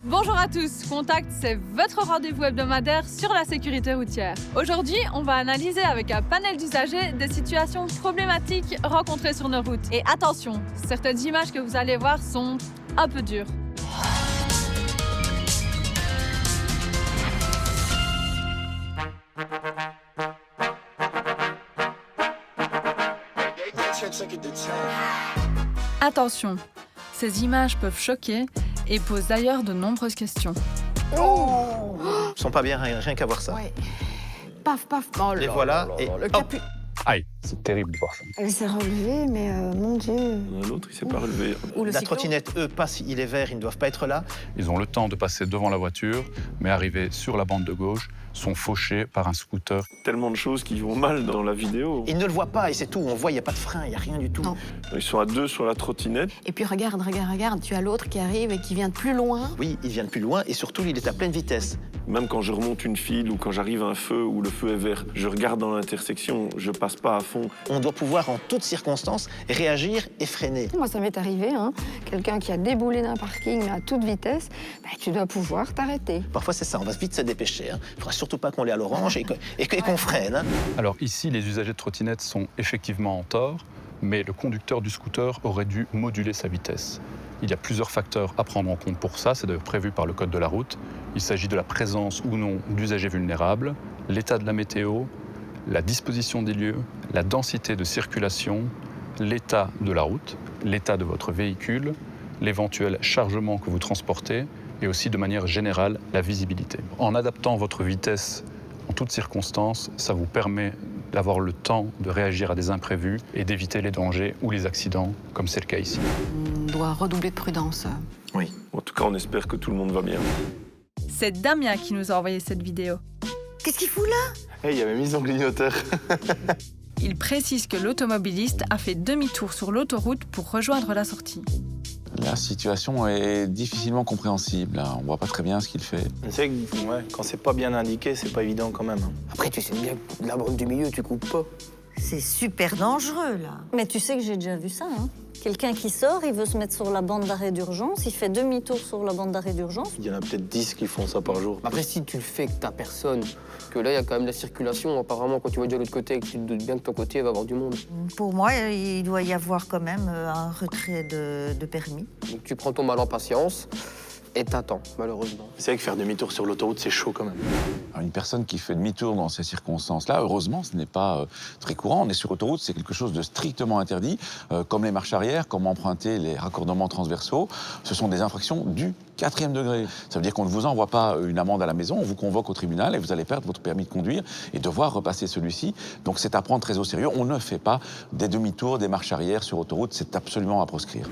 Bonjour à tous, Contact, c'est votre rendez-vous hebdomadaire sur la sécurité routière. Aujourd'hui, on va analyser avec un panel d'usagers des situations problématiques rencontrées sur nos routes. Et attention, certaines images que vous allez voir sont un peu dures. Attention, ces images peuvent choquer et posent d'ailleurs de nombreuses questions. Oh, ils sont pas bien, rien qu'à voir ça. Ouais. Paf, paf. Oh Les voilà et le hop. capu. Aïe, c'est terrible de voir ça. Elle s'est relevée, mais mon Dieu. L'autre, il s'est pas relevé. Ou le La cyclo. trottinette, eux, passent, il est vert, ils ne doivent pas être là. Ils ont le temps de passer devant la voiture, mais arrivés sur la bande de gauche, sont fauchés par un scooter. Tellement de choses qui vont mal dans la vidéo. Ils ne le voient pas et c'est tout. On voit, il n'y a pas de frein, il n'y a rien du tout. Non. Ils sont à deux sur la trottinette. Et puis regarde, tu as l'autre qui arrive et qui vient de plus loin. Oui, il vient de plus loin et surtout, il est à pleine vitesse. Même quand je remonte une file ou quand j'arrive à un feu où le feu est vert, je regarde dans l'intersection, je passe pas à fond. On doit pouvoir, en toutes circonstances, réagir et freiner. Moi, ça m'est arrivé, hein. Quelqu'un qui a déboulé d'un parking mais à toute vitesse, tu dois pouvoir t'arrêter. Parfois, c'est ça, on va vite se dépêcher. Il ne faudra surtout pas qu'on l'ait à l'orange et qu'on freine. Hein. Alors ici, les usagers de trottinettes sont effectivement en tort, mais le conducteur du scooter aurait dû moduler sa vitesse. Il y a plusieurs facteurs à prendre en compte pour ça, c'est d'ailleurs prévu par le code de la route. Il s'agit de la présence ou non d'usagers vulnérables, l'état de la météo, la disposition des lieux, la densité de circulation, l'état de la route, l'état de votre véhicule, l'éventuel chargement que vous transportez et aussi de manière générale la visibilité. En adaptant votre vitesse en toutes circonstances, ça vous permet d'avoir le temps de réagir à des imprévus et d'éviter les dangers ou les accidents, comme c'est le cas ici. On doit redoubler de prudence. Oui. En tout cas, on espère que tout le monde va bien. C'est Damien qui nous a envoyé cette vidéo. Qu'est-ce qu'il fout là? Il y avait mis son clignoteur. Il précise que l'automobiliste a fait demi-tour sur l'autoroute pour rejoindre la sortie. La situation est difficilement compréhensible. On voit pas très bien ce qu'il fait. C'est que quand c'est pas bien indiqué, c'est pas évident quand même. Après, tu sais bien que la bande du milieu, tu coupes pas. C'est super dangereux, là. Mais tu sais que j'ai déjà vu ça, hein. Quelqu'un qui sort, il veut se mettre sur la bande d'arrêt d'urgence, il fait demi-tour sur la bande d'arrêt d'urgence. Il y en a peut-être 10 qui font ça par jour. Après, si tu le fais que t'as personne, que là, il y a quand même de la circulation, apparemment, quand tu vas de l'autre côté et que tu te doutes bien que ton côté, il va y avoir du monde. Pour moi, il doit y avoir quand même un retrait de permis. Donc, tu prends ton mal en patience et t'attends, malheureusement. C'est vrai que faire demi-tour sur l'autoroute, c'est chaud quand même. Alors, une personne qui fait demi-tour dans ces circonstances-là, heureusement, ce n'est pas très courant. On est sur autoroute, c'est quelque chose de strictement interdit, comme les marches arrière, comme emprunter les raccordements transversaux. Ce sont des infractions du 4e degré. Ça veut dire qu'on ne vous envoie pas une amende à la maison, on vous convoque au tribunal et vous allez perdre votre permis de conduire et devoir repasser celui-ci. Donc c'est à prendre très au sérieux. On ne fait pas des demi-tours, des marches arrière sur autoroute, c'est absolument à proscrire.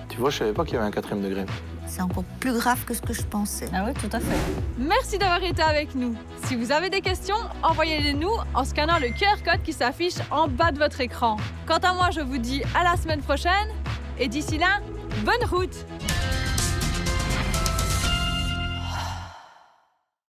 Tu vois, je savais pas qu'il y avait un 4e degré. C'est encore plus grave que ce que je pensais. Ah oui, tout à fait. Merci d'avoir été avec nous. Si vous avez des questions, envoyez-les nous en scannant le QR code qui s'affiche en bas de votre écran. Quant à moi, je vous dis à la semaine prochaine et d'ici là, bonne route!